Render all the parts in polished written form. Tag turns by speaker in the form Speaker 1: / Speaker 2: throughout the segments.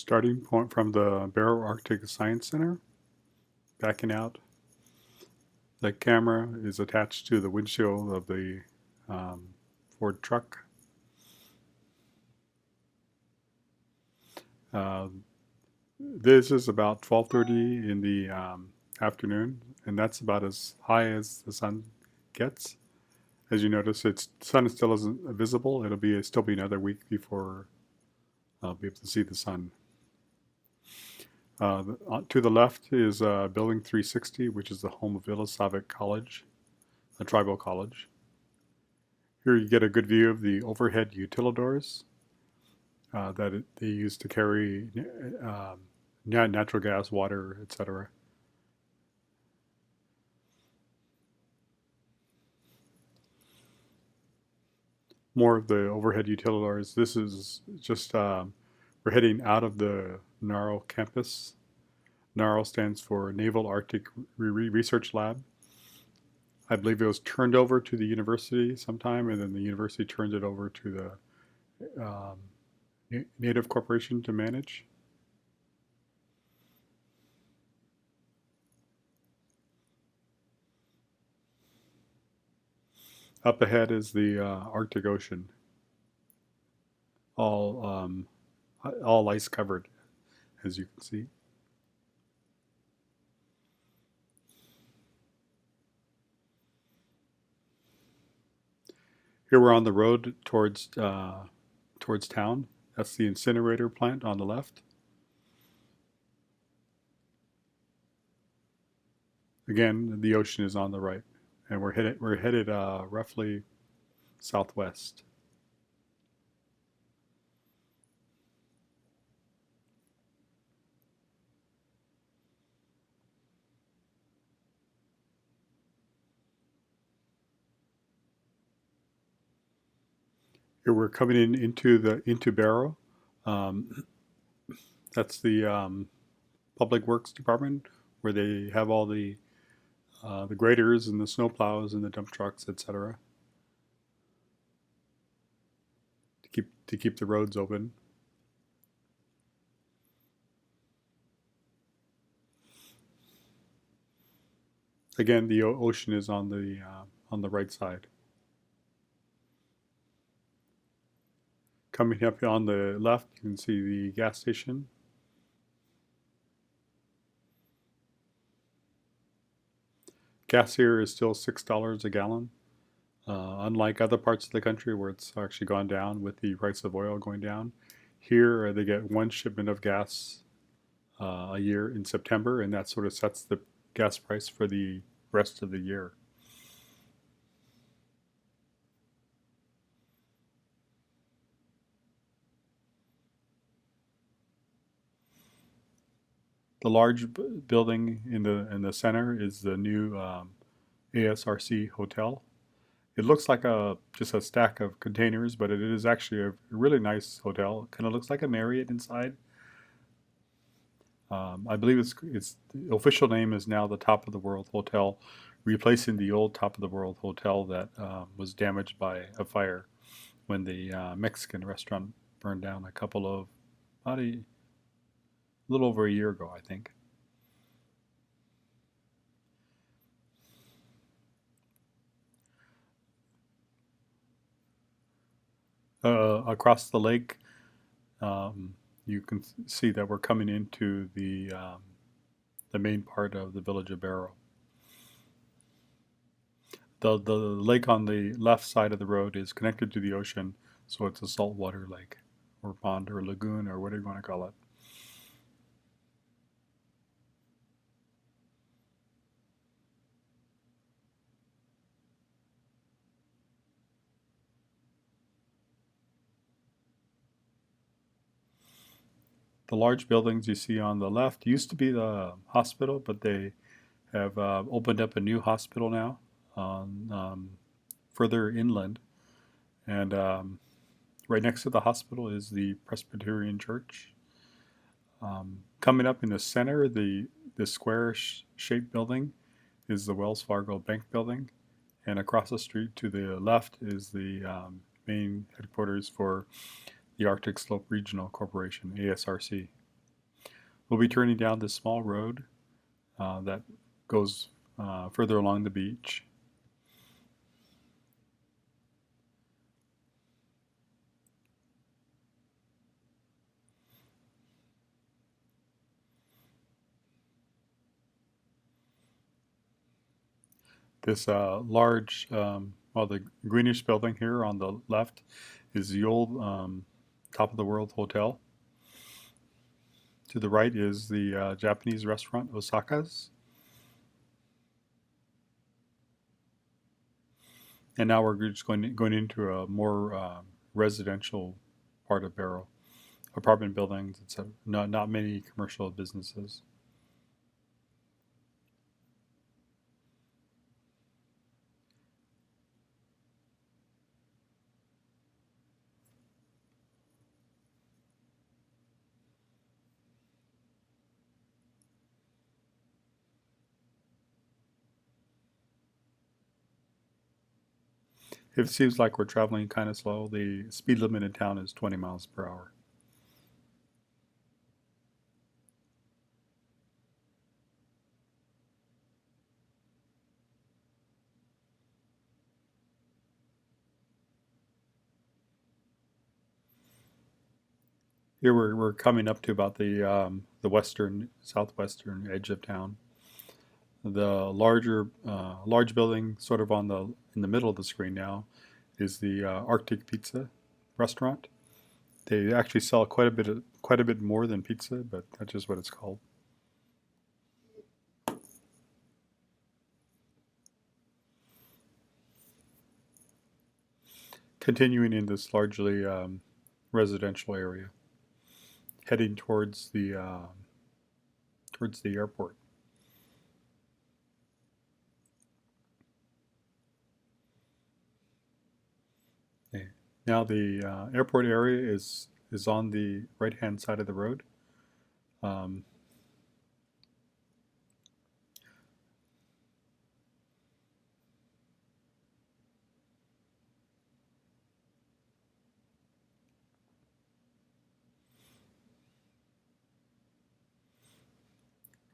Speaker 1: Starting point from the Barrow Arctic Science Center, backing out. The camera is attached to the windshield of the Ford truck. This is about 12:30 in the afternoon, and that's about as high as the sun gets. As you notice, the sun still isn't visible. It'll still be another week before I'll be able to see the sun. To the left is Building 360, which is the home of Ilisavik College, a tribal college. Here you get a good view of the overhead utilidors that they use to carry natural gas, water, etc. More of the overhead utilidors. This is just, we're heading out of the NARL campus. NARL stands for Naval Arctic Research Lab. I believe it was turned over to the university sometime, and then the university turned it over to the Native Corporation to manage. Up ahead is the Arctic Ocean, all ice covered, as you can see. Here we're on the road towards town. That's the incinerator plant on the left. Again, the ocean is on the right, and we're headed roughly southwest. Here we're coming into Barrow. That's the Public Works Department, where they have all the graders and the snowplows and the dump trucks, etc., to keep the roads open. Again, the ocean is on the right side. Coming up on the left, you can see the gas station. Gas here is still $6 a gallon, unlike other parts of the country where it's actually gone down with the price of oil going down. Here they get one shipment of gas a year in September, and that sort of sets the gas price for the rest of the year. The large building in the center is the new ASRC hotel. It looks like just a stack of containers, but it is actually a really nice hotel. It kind of looks like a Marriott inside. I believe the official name is now the Top of the World Hotel, replacing the old Top of the World Hotel that was damaged by a fire when the Mexican restaurant burned down about a little over a year ago, I think. Across the lake, you can see that we're coming into the main part of the village of Barrow. The lake on the left side of the road is connected to the ocean, so it's a saltwater lake, or pond, or lagoon, or whatever you want to call it. The large buildings you see on the left used to be the hospital, but they have opened up a new hospital now further inland. And right next to the hospital is the Presbyterian Church. Coming up in the center, the square-shaped building is the Wells Fargo Bank building. And across the street to the left is the main headquarters for the Arctic Slope Regional Corporation, ASRC. We'll be turning down this small road that goes further along the beach. This large, well, the greenish building here on the left is the old Top of the World Hotel. To the right is the Japanese restaurant Osaka's. And now we're just going into a more residential part of Barrow. Apartment buildings, etc. Not many commercial businesses. It seems like we're traveling kind of slow. The speed limit in town is 20 miles per hour. Here we're coming up to about the southwestern edge of town. The large building, sort of in the middle of the screen now, is the Arctic Pizza restaurant. They actually sell quite a bit more than pizza, but that's just what it's called. Continuing in this largely residential area, heading towards the airport. Okay. Now the airport area is on the right-hand side of the road. Um,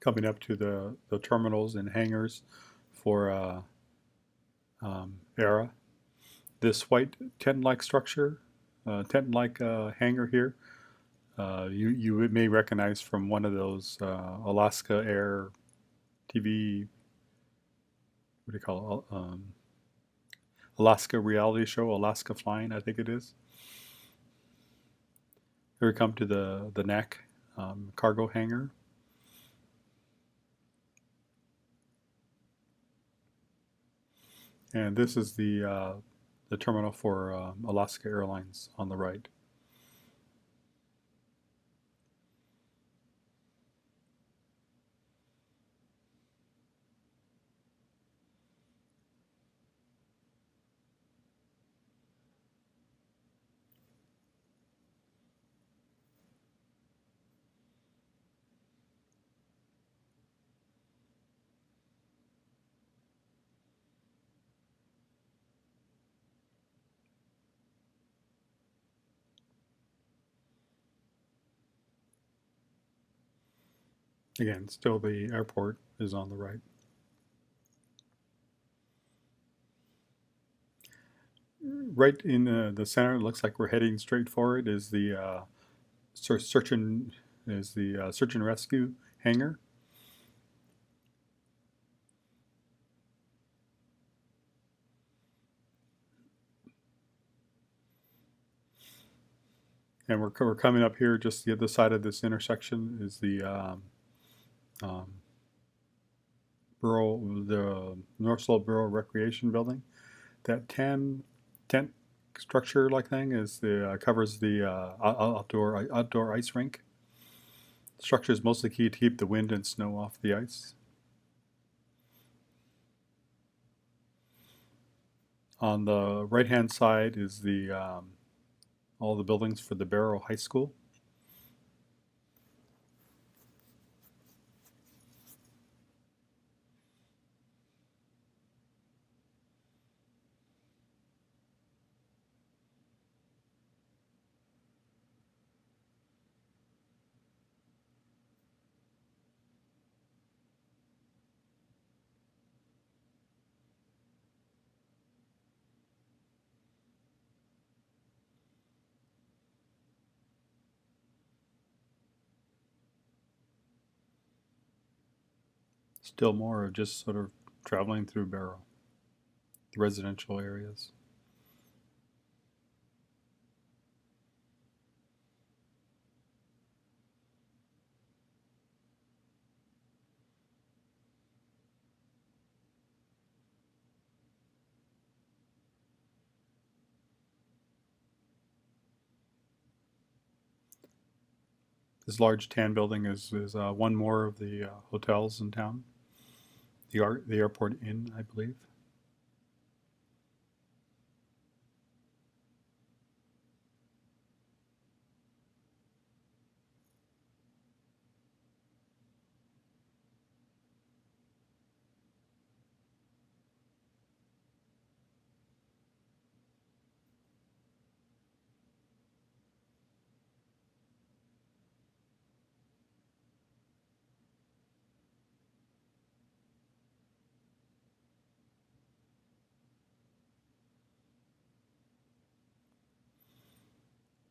Speaker 1: Coming up to the terminals and hangars for ERA. This white tent-like structure, tent-like hangar here, you may recognize from one of those Alaska Air TV, what do you call it? Alaska reality show, Alaska Flying, I think it is. Here we come to the neck cargo hangar. And this is the terminal for Alaska Airlines on the right. Again, still the airport is on the right. Right in the center, it looks like we're heading straight forward, is the search and rescue hangar. And we're coming up here. Just the other side of this intersection is the um, the North Slope Barrow Recreation Building. That tent structure like thing is covers the outdoor ice rink. The structure is mostly key to keep the wind and snow off the ice. On the right-hand side is all the buildings for the Barrow High School. Still more of just sort of traveling through Barrow, the residential areas. This large tan building is one more of the hotels in town. The airport inn, I believe.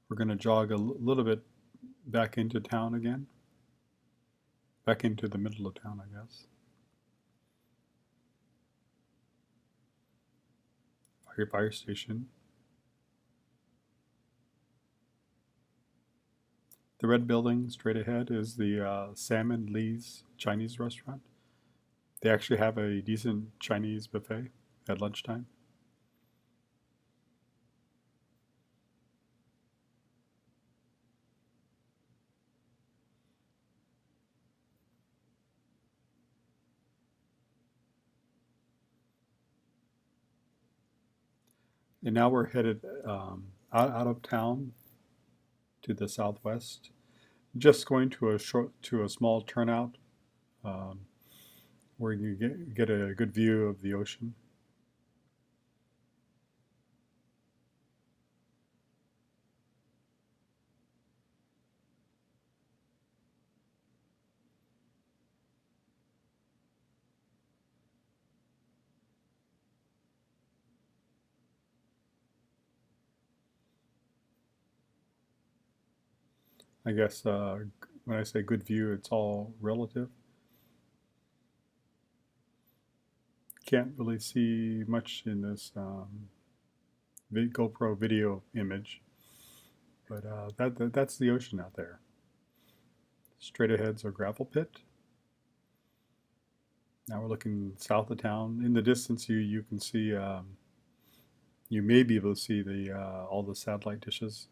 Speaker 1: We're going to jog a little bit back into town again. Back into the middle of town, I guess. Fire station. The red building straight ahead is the Sam and Lee's Chinese restaurant. They actually have a decent Chinese buffet at lunchtime. And now we're headed out of town to the southwest, just going to a small turnout um, where you get a good view of the ocean. I guess when I say good view, it's all relative. Can't really see much in this GoPro video image, but that's the ocean out there. Straight ahead's a gravel pit. Now we're looking south of town. In the distance, you can see you may be able to see the all the satellite dishes.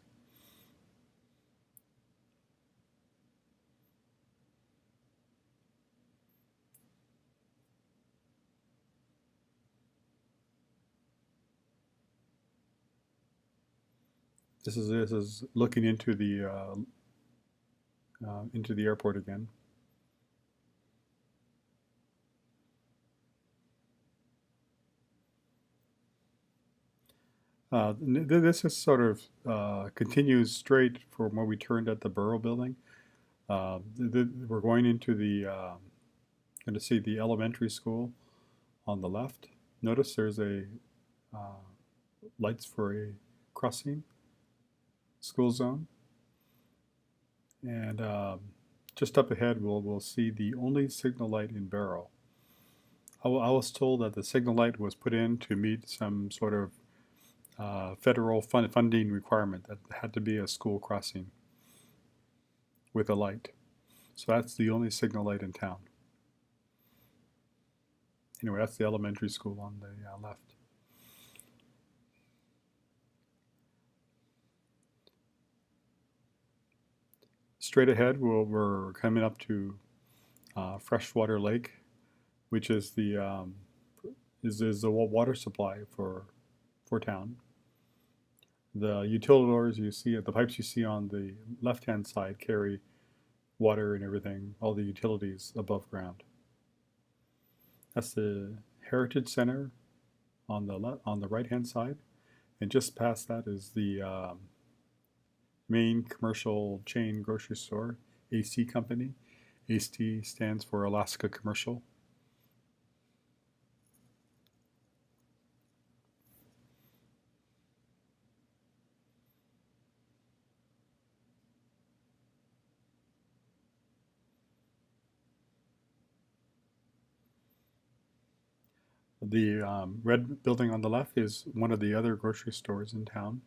Speaker 1: This is looking into the airport again. This is sort of continues straight from where we turned at the Barrow building. We're going into going to see the elementary school on the left. Notice there's a uh, lights for a crossing school zone, and just up ahead we'll see the only signal light in Barrow. I was told that the signal light was put in to meet some sort of federal funding requirement that had to be a school crossing with a light. So that's the only signal light in town. Anyway, that's the elementary school on the left. Straight ahead, we're coming up to Freshwater Lake, which is is the water supply for town. The utilidors you see, the pipes you see on the left-hand side carry water and everything, all the utilities above ground. That's the Heritage Center on the right-hand side, and just past that is the main commercial chain grocery store, AC Company. AC stands for Alaska Commercial. The red building on the left is one of the other grocery stores in town,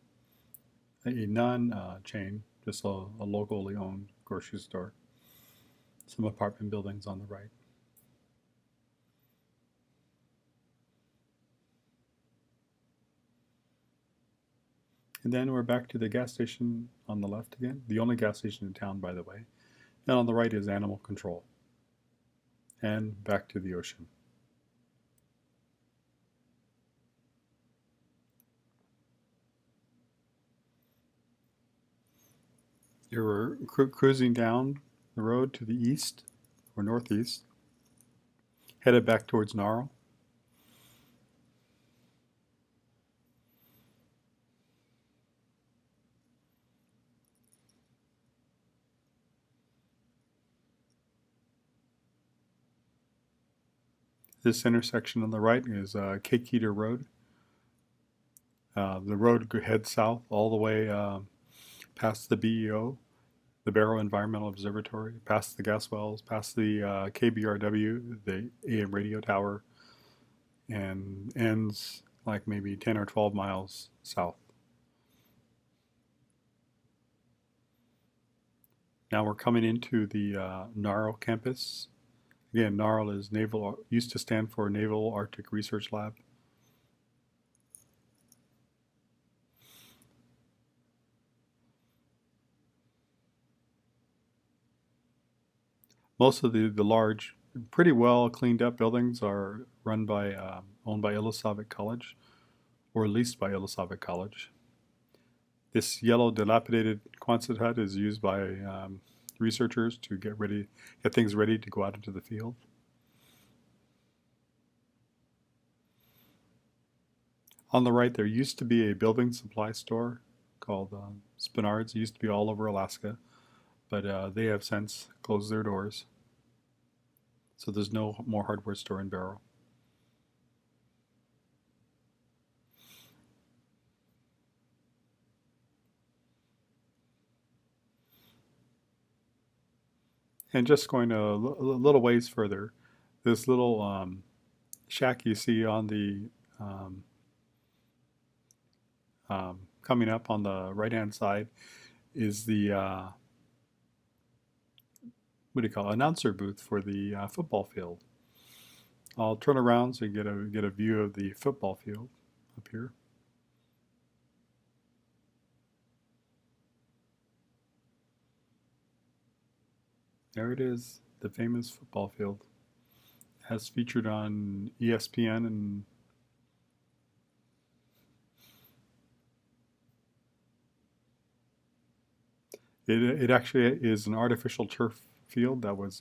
Speaker 1: a non-chain, just a locally owned grocery store. Some apartment buildings on the right. And then we're back to the gas station on the left again, the only gas station in town, by the way. And on the right is animal control. And back to the ocean. You're cruising down the road to the east or northeast, headed back towards NARL. This intersection on the right is Cake Eater Road. The road heads south all the way past the BEO, the Barrow Environmental Observatory, past the gas wells, past the KBRW, the AM radio tower, and ends like maybe 10 or 12 miles south. Now we're coming into the NARL campus. Again, NARL is used to stand for Naval Arctic Research Lab. Most of the large, pretty well cleaned up buildings are run by, owned by Ilosavik College, or leased by Ilosavik College. This yellow dilapidated Quonset hut is used by researchers to get things ready to go out into the field. On the right, there used to be a building supply store called Spinards. It used to be all over Alaska, but they have since closed their doors. So there's no more hardware store in Barrow. And just going a little ways further, this little shack you see on the coming up on the right-hand side is the what do you call it, announcer booth for the football field. I'll turn around so you get a view of the football field up here. There it is, the famous football field, as featured on ESPN and it actually is an artificial turf field that was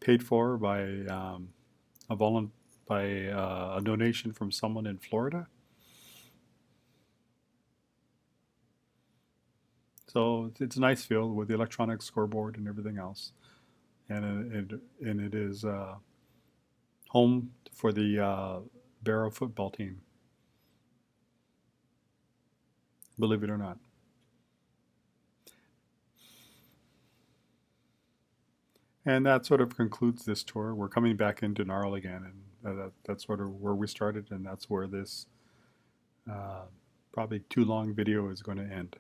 Speaker 1: paid for by a donation from someone in Florida. So it's a nice field with the electronic scoreboard and everything else, and it is home for the Barrow football team. Believe it or not. And that sort of concludes this tour. We're coming back into NARL again, and that's sort of where we started, and that's where this probably too long video is going to end.